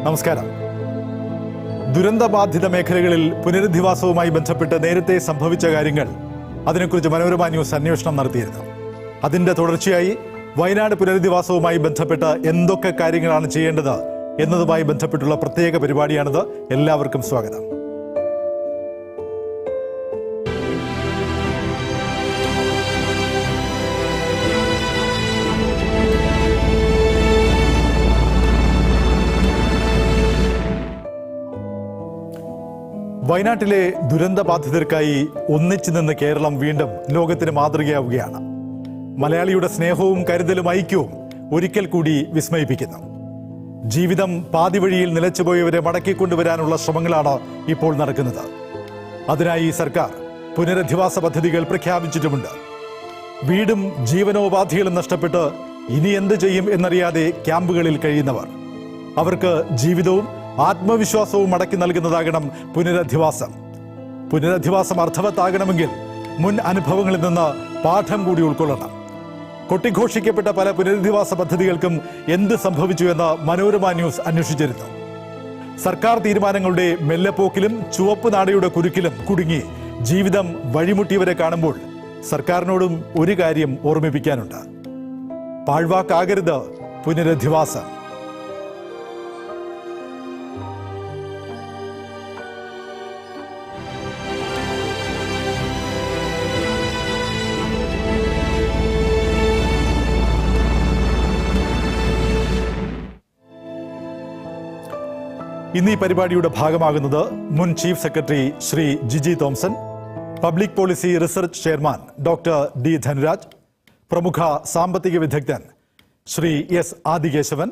നമസ്കാരം. ദുരന്തബാധിത മേഖലകളിൽ പുനരധിവാസവുമായി ബന്ധപ്പെട്ട് നേരത്തെ സംഭവിച്ച കാര്യങ്ങൾ, അതിനെക്കുറിച്ച് മനോരമ ന്യൂസ് അന്വേഷണം നടത്തിയിരുന്നു. അതിന്റെ തുടർച്ചയായി വയനാട് പുനരധിവാസവുമായി ബന്ധപ്പെട്ട് എന്തൊക്കെ കാര്യങ്ങളാണ് ചെയ്യേണ്ടത് എന്നതുമായി ബന്ധപ്പെട്ടുള്ള പ്രത്യേക പരിപാടിയാണിത്. എല്ലാവർക്കും സ്വാഗതം. വയനാട്ടിലെ ദുരന്തബാധിതർക്കായി ഒന്നിച്ചു നിന്ന് കേരളം വീണ്ടും ലോകത്തിന് മാതൃകയാവുകയാണ്. മലയാളിയുടെ സ്നേഹവും കരുതലും ഐക്യവും ഒരിക്കൽ കൂടി വിസ്മയിപ്പിക്കുന്നു. ജീവിതം പാതിവഴിയിൽ നിലച്ചുപോയവരെ മടക്കിക്കൊണ്ടുവരാനുള്ള ശ്രമങ്ങളാണ് ഇപ്പോൾ നടക്കുന്നത്. അതിനായി സർക്കാർ പുനരധിവാസ പദ്ധതികൾ പ്രഖ്യാപിച്ചിട്ടുമുണ്ട്. വീടും ജീവനോപാധികളും നഷ്ടപ്പെട്ട് ഇനി എന്ത് ചെയ്യും എന്നറിയാതെ ക്യാമ്പുകളിൽ കഴിയുന്നവർ, അവർക്ക് ജീവിതവും ആത്മവിശ്വാസവും മടക്കി നൽകുന്നതാകണം പുനരധിവാസം. പുനരധിവാസം അർത്ഥവത്താകണമെങ്കിൽ മുൻ അനുഭവങ്ങളിൽ നിന്ന് പാഠം കൂടി ഉൾക്കൊള്ളണം. കൊട്ടിഘോഷിക്കപ്പെട്ട പല പുനരധിവാസ പദ്ധതികൾക്കും എന്ത് സംഭവിച്ചു എന്ന് മനോരമ ന്യൂസ് അന്വേഷിച്ചിരുന്നു. സർക്കാർ തീരുമാനങ്ങളുടെ മെല്ലെപ്പോക്കിലും ചുവപ്പ് നാടയുടെ കുരുക്കിലും കുടുങ്ങി ജീവിതം വഴിമുട്ടിയവരെ കാണുമ്പോൾ സർക്കാരിനോടും ഒരു കാര്യം ഓർമ്മിപ്പിക്കാനുണ്ട്. പാഴ്വാക്കാകരുത് പുനരധിവാസം. ഇന്ന് ഈ പരിപാടിയുടെ ഭാഗമാകുന്നത് മുൻ chief secretary Shri Jiji Thomson, public policy research chairman doctor D Dhanaraj, പ്രമുഖ സാമ്പത്തിക വിദഗ്ധൻ ശ്രീ എസ് ആദികേശവൻ,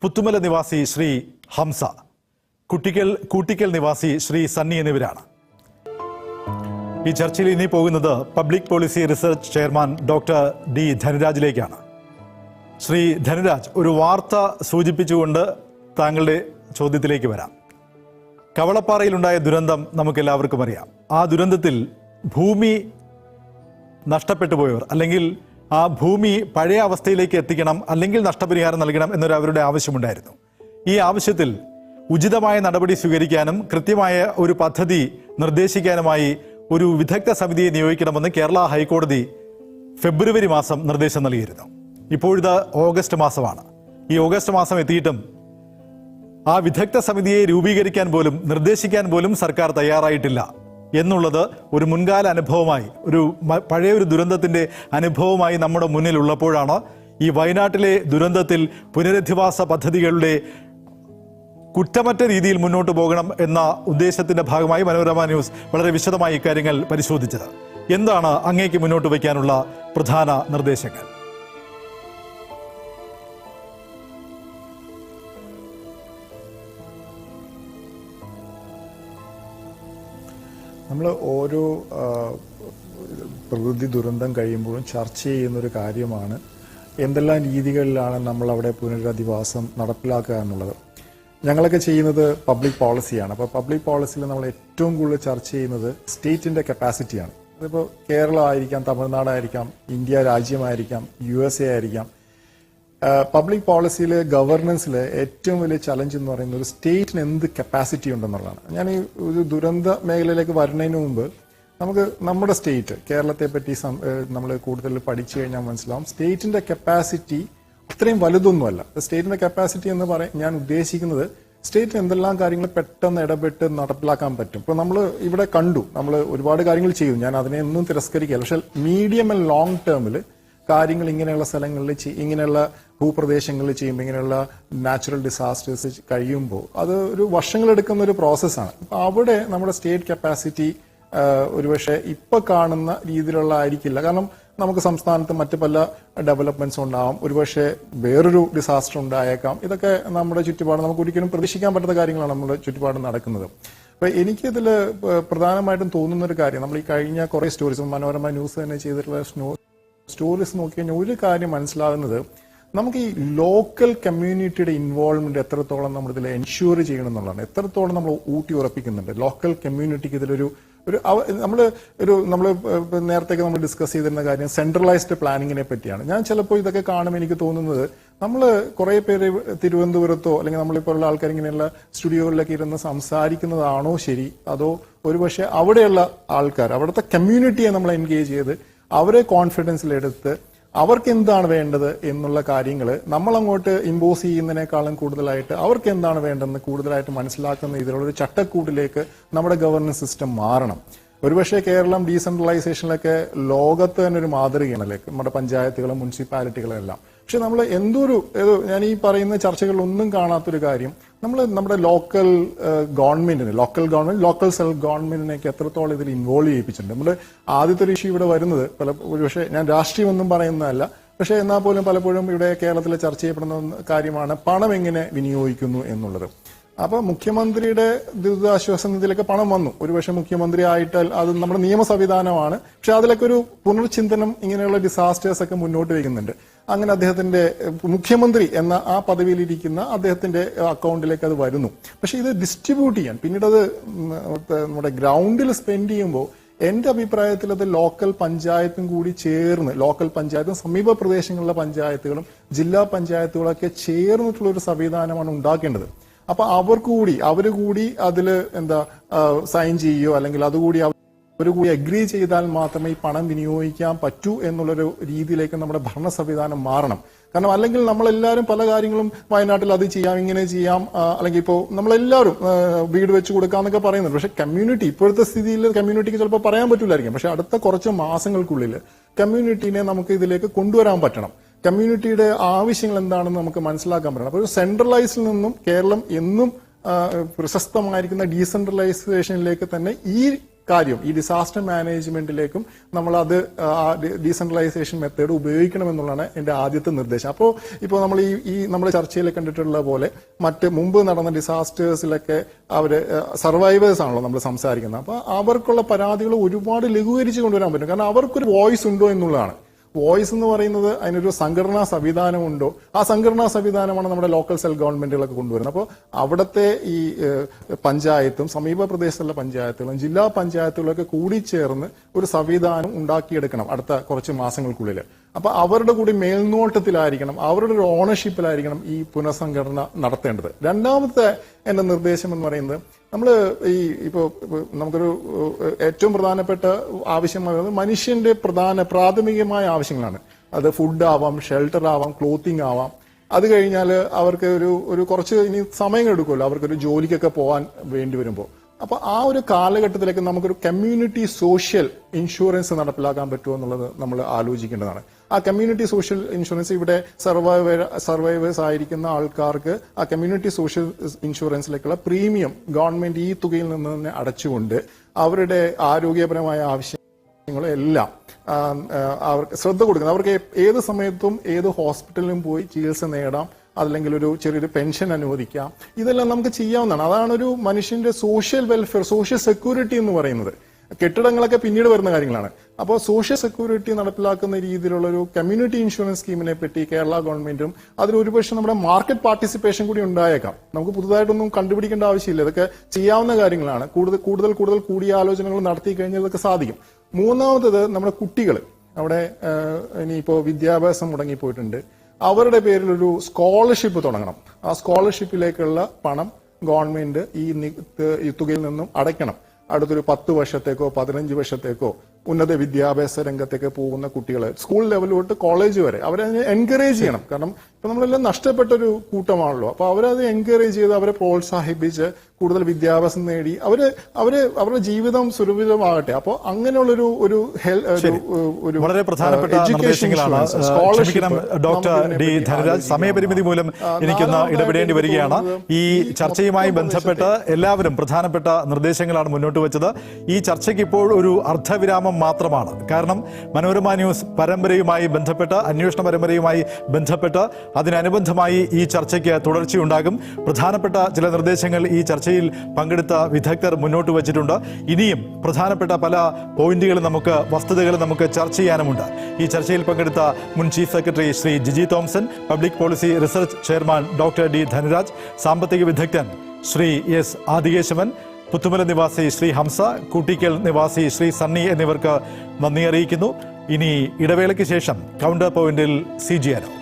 പുത്തുമല നിവാസി ശ്രീ ഹംസ, കൂട്ടിക്കൽ നിവാസി ശ്രീ സണ്ണി എന്നിവരാണ്. ഈ ചർച്ചയിൽ ഇനി പോകുന്നത് public policy research chairman doctor D ധനരാജിലേക്കാണ്. ശ്രീ ധനരാജ്, ഒരു വാർത്ത സൂചിപ്പിച്ചുകൊണ്ട് താങ്കളുടെ ചോദ്യത്തിലേക്ക് വരാം. കവളപ്പാറയിലുണ്ടായ ദുരന്തം നമുക്കെല്ലാവർക്കും അറിയാം. ആ ദുരന്തത്തിൽ ഭൂമി നഷ്ടപ്പെട്ടു പോയവർ, അല്ലെങ്കിൽ ആ ഭൂമി പഴയ അവസ്ഥയിലേക്ക് എത്തിക്കണം, അല്ലെങ്കിൽ നഷ്ടപരിഹാരം നൽകണം എന്നൊരു അവരുടെ ആവശ്യമുണ്ടായിരുന്നു. ഈ ആവശ്യത്തിൽ ഉചിതമായ നടപടി സ്വീകരിക്കാനും കൃത്യമായ ഒരു പദ്ധതി നിർദ്ദേശിക്കാനുമായി ഒരു വിദഗ്ധ സമിതിയെ നിയോഗിക്കണമെന്ന് കേരള ഹൈക്കോടതി ഫെബ്രുവരി മാസം നിർദ്ദേശം നൽകിയിരുന്നു. ഇപ്പോഴിത് ഓഗസ്റ്റ് മാസമാണ്. ഈ ഓഗസ്റ്റ് മാസം എത്തിയിട്ടും ആ വിദഗ്ധ സമിതിയെ രൂപീകരിക്കാൻ പോലും നിർദ്ദേശിക്കാൻ പോലും സർക്കാർ തയ്യാറായിട്ടില്ല എന്നുള്ളത് ഒരു മുൻകാല അനുഭവമായി, പഴയൊരു ദുരന്തത്തിന്റെ അനുഭവമായി നമ്മുടെ മുന്നിലുള്ളപ്പോഴാണ് ഈ വയനാട്ടിലെ ദുരന്തത്തിൽ പുനരധിവാസ പദ്ധതികളുടെ കുറ്റമറ്റ രീതിയിൽ മുന്നോട്ട് പോകണം എന്ന ഉദ്ദേശത്തിന്റെ ഭാഗമായി മനോരമ ന്യൂസ് വളരെ വിശദമായി ഇക്കാര്യങ്ങൾ പരിശോധിച്ചത്. എന്താണ് അങ്ങേക്ക് മുന്നോട്ട് വയ്ക്കാനുള്ള പ്രധാന നിർദ്ദേശങ്ങൾ? നമ്മൾ ഓരോ പ്രകൃതി ദുരന്തം കഴിയുമ്പോഴും ചർച്ച ചെയ്യുന്നൊരു കാര്യമാണ് എന്തെല്ലാം രീതികളിലാണ് നമ്മളവിടെ പുനരധിവാസം നടപ്പിലാക്കുക എന്നുള്ളത്. ഞങ്ങളൊക്കെ ചെയ്യുന്നത് പബ്ലിക് പോളിസിയാണ്. അപ്പോൾ പബ്ലിക് പോളിസിയിൽ നമ്മൾ ഏറ്റവും കൂടുതൽ ചർച്ച ചെയ്യുന്നത് സ്റ്റേറ്റിൻ്റെ കപ്പാസിറ്റിയാണ്. അതിപ്പോൾ കേരളം ആയിരിക്കാം, തമിഴ്നാടായിരിക്കാം, ഇന്ത്യ രാജ്യമായിരിക്കാം, USA ആയിരിക്കാം. പബ്ലിക് പോളിസിയിൽ ഗവർണൻസിൽ ഏറ്റവും വലിയ ചലഞ്ച് എന്ന് പറയുന്നത് ഒരു സ്റ്റേറ്റിന് എന്ത് കപ്പാസിറ്റി ഉണ്ടെന്നുള്ളതാണ്. ഞാൻ ഈ ഒരു ദുരന്ത മേഖലയിലേക്ക് വരുന്നതിന് മുമ്പ് നമുക്ക് നമ്മുടെ സ്റ്റേറ്റ് കേരളത്തെ പറ്റി നമ്മൾ കൂടുതൽ പഠിച്ചു കഴിഞ്ഞാൽ മനസ്സിലാവും സ്റ്റേറ്റിന്റെ കപ്പാസിറ്റി അത്രയും വലുതൊന്നുമല്ല. സ്റ്റേറ്റിന്റെ കപ്പാസിറ്റി എന്ന് ഞാൻ ഉദ്ദേശിക്കുന്നത് സ്റ്റേറ്റിന് എന്തെല്ലാം കാര്യങ്ങൾ പെട്ടെന്ന് ഇടപെട്ട് നടപ്പിലാക്കാൻ പറ്റും. ഇപ്പോൾ നമ്മൾ ഇവിടെ കണ്ടു, നമ്മൾ ഒരുപാട് കാര്യങ്ങൾ ചെയ്തു, ഞാൻ അതിനെ ഒന്നും തിരസ്കരിക്കില്ല. പക്ഷെ മീഡിയം ആൻഡ് ലോങ് ടേമിൽ കാര്യങ്ങൾ ഇങ്ങനെയുള്ള സ്ഥലങ്ങളിൽ ഇങ്ങനെയുള്ള ഭൂപ്രദേശങ്ങളിൽ ചെയ്യുമ്പോൾ, ഇങ്ങനെയുള്ള നാച്ചുറൽ ഡിസാസ്റ്റേഴ്സ് കഴിയുമ്പോൾ അത് ഒരു വർഷങ്ങളെടുക്കുന്ന ഒരു പ്രോസസ്സാണ്. അപ്പൊ അവിടെ നമ്മുടെ സ്റ്റേറ്റ് കപ്പാസിറ്റി ഒരുപക്ഷെ ഇപ്പൊ കാണുന്ന രീതിയിലുള്ള ആയിരിക്കില്ല. കാരണം നമുക്ക് സംസ്ഥാനത്ത് മറ്റ് പല ഡെവലപ്മെന്റ്സ് ഉണ്ടാവാം, ഒരുപക്ഷെ വേറൊരു ഡിസാസ്റ്റർ ഉണ്ടായേക്കാം. ഇതൊക്കെ നമ്മുടെ ചുറ്റുപാട് നമുക്ക് ഒരിക്കലും പ്രതീക്ഷിക്കാൻ പറ്റുന്ന കാര്യങ്ങളാണ് നമ്മുടെ ചുറ്റുപാട് നടക്കുന്നത്. അപ്പൊ എനിക്കിതിൽ പ്രധാനമായിട്ടും തോന്നുന്ന ഒരു കാര്യം, നമ്മൾ ഈ കഴിഞ്ഞ കുറെ സ്റ്റോറീസ് മനോരമ ന്യൂസ് തന്നെ ചെയ്തിട്ടുള്ള സ്റ്റോറീസ് നോക്കി കഴിഞ്ഞാൽ ഒരു കാര്യം മനസ്സിലാകുന്നത്, നമുക്ക് ഈ ലോക്കൽ കമ്മ്യൂണിറ്റിയുടെ ഇൻവോൾവ്മെന്റ് എത്രത്തോളം നമ്മൾ ഇതിൽ എൻഷുർ ചെയ്യണം എന്നുള്ളതാണ്. എത്രത്തോളം നമ്മൾ ഊട്ടി ഉറപ്പിക്കുന്നുണ്ട് ലോക്കൽ കമ്മ്യൂണിറ്റിക്ക് ഇതിലൊരു നമ്മൾ നേരത്തെ നമ്മൾ ഡിസ്കസ് ചെയ്തിരുന്ന കാര്യം സെൻട്രലൈസ്ഡ് പ്ലാനിങ്ങിനെ പറ്റിയാണ്. ഞാൻ ചിലപ്പോൾ ഇതൊക്കെ കാണുമ്പോൾ എനിക്ക് തോന്നുന്നത് നമ്മൾ കുറെ പേര് തിരുവനന്തപുരത്തോ അല്ലെങ്കിൽ നമ്മളിപ്പോഴുള്ള ആൾക്കാർ ഇങ്ങനെയുള്ള സ്റ്റുഡിയോകളിലൊക്കെ ഇരുന്ന് സംസാരിക്കുന്നതാണോ ശരി, അതോ ഒരുപക്ഷെ അവിടെയുള്ള ആൾക്കാർ, അവിടുത്തെ കമ്മ്യൂണിറ്റിയെ നമ്മൾ എൻഗേജ് ചെയ്ത് അവരെ കോൺഫിഡൻസിലെടുത്ത് അവർക്ക് എന്താണ് വേണ്ടത് എന്നുള്ള കാര്യങ്ങൾ നമ്മൾ അങ്ങോട്ട് ഇമ്പോസ് ചെയ്യുന്നതിനേക്കാളും കൂടുതലായിട്ട് അവർക്ക് എന്താണ് വേണ്ടതെന്ന് കൂടുതലായിട്ട് മനസ്സിലാക്കുന്ന ഇതിലുള്ള ഒരു ചട്ടക്കൂട്ടിലേക്ക് നമ്മുടെ ഗവർണൻസ് സിസ്റ്റം മാറണം. ഒരുപക്ഷെ കേരളം ഡീസെൻട്രലൈസേഷനിലൊക്കെ ലോകത്ത് തന്നെ ഒരു മാതൃകയാണല്ലേ, നമ്മുടെ പഞ്ചായത്തുകളും മുനിസിപ്പാലിറ്റികളും എല്ലാം. പക്ഷെ നമ്മൾ ഞാൻ ഈ പറയുന്ന ചർച്ചകളിലൊന്നും കാണാത്തൊരു കാര്യം, നമ്മുടെ ലോക്കൽ ഗവൺമെന്റിന് ലോക്കൽ സെൽഫ് ഗവൺമെന്റിനേക്ക് എത്രത്തോളം ഇതിൽ ഇൻവോൾവ് ചെയ്യിപ്പിച്ചിട്ടുണ്ട്. നമ്മൾ ആദ്യത്തെ ഒരു ഇഷ്യൂ ഇവിടെ വരുന്നത് ഒരുപക്ഷെ ഞാൻ രാഷ്ട്രീയമൊന്നും പറയുന്നതല്ല, പക്ഷെ എന്നാൽ പോലും പലപ്പോഴും ഇവിടെ കേരളത്തിൽ ചർച്ച ചെയ്യപ്പെടുന്ന കാര്യമാണ് പണം എങ്ങനെ വിനിയോഗിക്കുന്നു എന്നുള്ളത്. അപ്പൊ മുഖ്യമന്ത്രിയുടെ ദുരിതാശ്വാസ നിധിയിലൊക്കെ പണം വന്നു. ഒരുപക്ഷെ മുഖ്യമന്ത്രി ആയിട്ടാൽ അത് നമ്മുടെ നിയമ സംവിധാനമാണ്, പക്ഷെ അതിലൊക്കെ ഒരു പുനർചിന്തനം ഇങ്ങനെയുള്ള ഡിസാസ്റ്റേഴ്സ് ഒക്കെ മുന്നോട്ട് വയ്ക്കുന്നുണ്ട്. അങ്ങനെ അദ്ദേഹത്തിന്റെ മുഖ്യമന്ത്രി എന്ന ആ പദവിയിലിരിക്കുന്ന അദ്ദേഹത്തിന്റെ അക്കൗണ്ടിലേക്ക് അത് വരുന്നു. പക്ഷെ ഇത് ഡിസ്ട്രിബ്യൂട്ട് ചെയ്യാൻ പിന്നീട് അത് നമ്മുടെ ഗ്രൗണ്ടിൽ സ്പെൻഡ് ചെയ്യുമ്പോൾ എന്റെ അഭിപ്രായത്തിൽ അത് ലോക്കൽ പഞ്ചായത്തും കൂടി ചേർന്ന്, ലോക്കൽ പഞ്ചായത്തും സമീപ പ്രദേശങ്ങളിലെ പഞ്ചായത്തുകളും ജില്ലാ പഞ്ചായത്തുകളൊക്കെ ചേർന്നിട്ടുള്ള ഒരു സംവിധാനമാണ് ഉണ്ടാക്കേണ്ടത്. അപ്പൊ അവര് കൂടി അതില് സൈൻ ചെയ്യുകയോ അല്ലെങ്കിൽ അതുകൂടി ഒരു കൂടി അഗ്രി ചെയ്താൽ മാത്രമേ ഈ പണം വിനിയോഗിക്കാൻ പറ്റൂ എന്നുള്ളൊരു രീതിയിലേക്ക് നമ്മുടെ ഭരണ സംവിധാനം മാറണം. കാരണം അല്ലെങ്കിൽ നമ്മളെല്ലാവരും പല കാര്യങ്ങളും വയനാട്ടിൽ അത് ചെയ്യാം, ഇങ്ങനെ ചെയ്യാം, അല്ലെങ്കിൽ ഇപ്പോൾ നമ്മളെല്ലാവരും വീട് വെച്ച് കൊടുക്കാന്നൊക്കെ പറയുന്നുണ്ട്. പക്ഷെ കമ്മ്യൂണിറ്റി ഇപ്പോഴത്തെ സ്ഥിതിയിൽ കമ്മ്യൂണിറ്റിക്ക് ചിലപ്പോൾ പറയാൻ പറ്റില്ലായിരിക്കും. പക്ഷെ അടുത്ത കുറച്ച് മാസങ്ങൾക്കുള്ളിൽ കമ്മ്യൂണിറ്റീനെ നമുക്ക് ഇതിലേക്ക് കൊണ്ടുവരാൻ പറ്റണം. കമ്മ്യൂണിറ്റിയുടെ ആവശ്യങ്ങൾ എന്താണെന്ന് നമുക്ക് മനസ്സിലാക്കാൻ പറ്റണം. അപ്പോൾ സെൻട്രലൈസിൽ നിന്നും കേരളം എന്നും പ്രശസ്തമായിരിക്കുന്ന ഡീസെൻട്രലൈസേഷനിലേക്ക് തന്നെ ഈ ഡിസാസ്റ്റർ മാനേജ്മെന്റിലേക്കും നമ്മൾ അത് ഡീസെൻട്രലൈസേഷൻ മെത്തേഡ് ഉപയോഗിക്കണമെന്നുള്ളതാണ് എന്റെ ആദ്യത്തെ നിർദ്ദേശം. അപ്പോൾ ഇപ്പോൾ നമ്മൾ ഈ നമ്മുടെ ചർച്ചയിൽ കണ്ടിട്ടുള്ള പോലെ മുമ്പ് നടന്ന ഡിസാസ്റ്റേഴ്സിലൊക്കെ സർവൈവേഴ്സ് ആണല്ലോ നമ്മൾ സംസാരിക്കുന്നത്. അപ്പൊ അവർക്കുള്ള പരാതികൾ ഒരുപാട് ലഘൂകരിച്ച് കൊണ്ടുവരാൻ പറ്റും. കാരണം അവർക്കൊരു വോയിസ് ഉണ്ടോ എന്നുള്ളതാണ്. വോയിസ് എന്ന് പറയുന്നത് അതിനൊരു സംഘടനാ സംവിധാനമുണ്ടോ, ആ സംഘടനാ സംവിധാനമാണ് നമ്മുടെ ലോക്കൽ സെൽഫ് ഗവൺമെന്റുകളൊക്കെ കൊണ്ടുവരുന്നത്. അപ്പോൾ അവിടുത്തെ ഈ പഞ്ചായത്തും സമീപ പ്രദേശത്തുള്ള പഞ്ചായത്തുകളും ജില്ലാ പഞ്ചായത്തുകളൊക്കെ കൂടിച്ചേർന്ന് ഒരു സംവിധാനം ഉണ്ടാക്കിയെടുക്കണം അടുത്ത കുറച്ച് മാസങ്ങൾക്കുള്ളിൽ. അപ്പൊ അവരുടെ കൂടി മേൽനോട്ടത്തിലായിരിക്കണം, അവരുടെ ഒരു ഓണർഷിപ്പിലായിരിക്കണം ഈ പുനഃസംഘടന നടത്തേണ്ടത്. രണ്ടാമത്തെ എന്റെ നിർദ്ദേശം എന്ന് പറയുന്നത്, ഇപ്പോ നമുക്കൊരു ഏറ്റവും പ്രധാനപ്പെട്ട ആവശ്യം പറയുന്നത് മനുഷ്യന്റെ പ്രാഥമികമായ ആവശ്യങ്ങളാണ്. അത് ഫുഡ് ആവാം, ഷെൽട്ടർ ആവാം, ക്ലോത്തിങ് ആവാം. അത് കഴിഞ്ഞാൽ അവർക്ക് ഒരു കുറച്ച് ഇനി സമയം എടുക്കുമല്ലോ അവർക്കൊരു ജോലിക്കൊക്കെ പോകാൻ വേണ്ടി വരുമ്പോൾ. അപ്പൊ ആ ഒരു കാലഘട്ടത്തിലേക്ക് നമുക്കൊരു കമ്മ്യൂണിറ്റി സോഷ്യൽ ഇൻഷുറൻസ് നടപ്പിലാക്കാൻ പറ്റുമോ എന്നുള്ളത് നമ്മൾ ആലോചിക്കേണ്ടതാണ്. ആ കമ്മ്യൂണിറ്റി സോഷ്യൽ ഇൻഷുറൻസ് ഇവിടെ സർവൈവേഴ്സ് ആയിരിക്കുന്ന ആൾക്കാർക്ക് ആ കമ്മ്യൂണിറ്റി സോഷ്യൽ ഇൻഷുറൻസിലേക്കുള്ള പ്രീമിയം ഗവൺമെന്റ് ഈ തുകയിൽ നിന്ന് തന്നെ അടച്ചുകൊണ്ട് അവരുടെ ആരോഗ്യപരമായ ആവശ്യങ്ങളെല്ലാം അവർക്ക് ശ്രദ്ധ കൊടുക്കുന്നത്, അവർക്ക് ഏത് സമയത്തും ഏത് ഹോസ്പിറ്റലിലും പോയി ചികിത്സ നേടാം, അല്ലെങ്കിൽ ഒരു ചെറിയൊരു പെൻഷൻ അനുവദിക്കാം. ഇതെല്ലാം നമുക്ക് ചെയ്യാവുന്നതാണ്. അതാണ് ഒരു മനുഷ്യന്റെ സോഷ്യൽ വെൽഫെയർ, സോഷ്യൽ സെക്യൂരിറ്റി എന്ന് പറയുന്നത്. കെട്ടിടങ്ങളൊക്കെ പിന്നീട് വരുന്ന കാര്യങ്ങളാണ്. അപ്പോൾ സോഷ്യൽ സെക്യൂരിറ്റി നടപ്പിലാക്കുന്ന രീതിയിലുള്ള ഒരു കമ്മ്യൂണിറ്റി ഇൻഷുറൻസ് സ്കീമിനെ പറ്റി കേരള ഗവൺമെന്റും അതിൽ ഒരുപക്ഷെ നമ്മുടെ മാർക്കറ്റ് പാർട്ടിസിപ്പേഷൻ കൂടി ഉണ്ടായേക്കാം. നമുക്ക് പുതുതായിട്ടൊന്നും കണ്ടുപിടിക്കേണ്ട ആവശ്യമില്ല, ഇതൊക്കെ ചെയ്യാവുന്ന കാര്യങ്ങളാണ്. കൂടുതൽ കൂടിയാലോചനകൾ നടത്തി കഴിഞ്ഞാൽ ഇതൊക്കെ സാധിക്കും. മൂന്നാമത്തത് നമ്മുടെ കുട്ടികൾ അവിടെ ഇനിയിപ്പോ വിദ്യാഭ്യാസം മുടങ്ങിപ്പോയിട്ടുണ്ട്, അവരുടെ പേരിൽ ഒരു സ്കോളർഷിപ്പ് തുടങ്ങണം. ആ സ്കോളർഷിപ്പിലേക്കുള്ള പണം ഗവൺമെന്റ് ഈ തുകയിൽ നിന്നും അടയ്ക്കണം. അടുത്തൊരു 10 വർഷത്തേക്കോ 15 വർഷത്തേക്കോ ഉന്നത വിദ്യാഭ്യാസ രംഗത്തേക്ക് പോകുന്ന കുട്ടികളെ സ്കൂൾ ലെവൽ തൊട്ട് കോളേജ് വരെ അവരെ എൻകറേജ് ചെയ്യണം. കാരണം ഇപ്പൊ നമ്മളെല്ലാം നഷ്ടപ്പെട്ടൊരു കൂട്ടമാണല്ലോ. അപ്പൊ അവരത് എൻകറേജ് ചെയ്ത് അവരെ പ്രോത്സാഹിപ്പിച്ച് കൂടുതൽ വിദ്യാഭ്യാസം നേടി അവരുടെ ജീവിതം സുരക്ഷിതമാകട്ടെ. അപ്പോൾ അങ്ങനെയുള്ളൊരു വളരെ പ്രധാനപ്പെട്ട നിർദ്ദേശങ്ങളാണ്. ക്ഷമിക്കണം ഡോക്ടർ ഡി ധനരാജ്, സമയപരിമിതി മൂലം എനിക്കൊന്ന് ഇടപെടേണ്ടി വരികയാണ്. ഈ ചർച്ചയുമായി ബന്ധപ്പെട്ട് എല്ലാവരും പ്രധാനപ്പെട്ട നിർദ്ദേശങ്ങളാണ് മുന്നോട്ട് വെച്ചത്. ഈ ചർച്ചയ്ക്ക് ഇപ്പോൾ ഒരു അർദ്ധവിരാമം മാത്രമാണ്. കാരണം മനോരമ ന്യൂസ് പരമ്പരയുമായി ബന്ധപ്പെട്ട്, അന്വേഷണ പരമ്പരയുമായി ബന്ധപ്പെട്ട് അതിനനുബന്ധമായി ഈ ചർച്ചയ്ക്ക് തുടർച്ചയുണ്ടാകും. പ്രധാനപ്പെട്ട ചില നിർദ്ദേശങ്ങൾ ഈ ചർച്ചയിൽ പങ്കെടുത്ത വിദഗ്ധർ മുന്നോട്ട് വച്ചിട്ടുണ്ട്. ഇനിയും പ്രധാനപ്പെട്ട പല പോയിന്റുകളും വസ്തുതകളും നമുക്ക് ചർച്ച ചെയ്യാനുമുണ്ട്. ഈ ചർച്ചയിൽ പങ്കെടുത്ത മുൻ chief secretary Shri Jiji Thomson, public policy research chairman doctor D Dhanaraj, സാമ്പത്തിക വിദഗ്ധൻ ശ്രീ എസ് ആദികേശവൻ, പുത്തുമല നിവാസി ശ്രീ ഹംസ, കൂട്ടിക്കൽ നിവാസി ശ്രീ സണ്ണി എന്നിവർക്ക് നന്ദി അറിയിക്കുന്നു. ഇനി ഇടവേളയ്ക്ക് ശേഷം കൗണ്ടർ പോയിന്റിൽ CG അനു.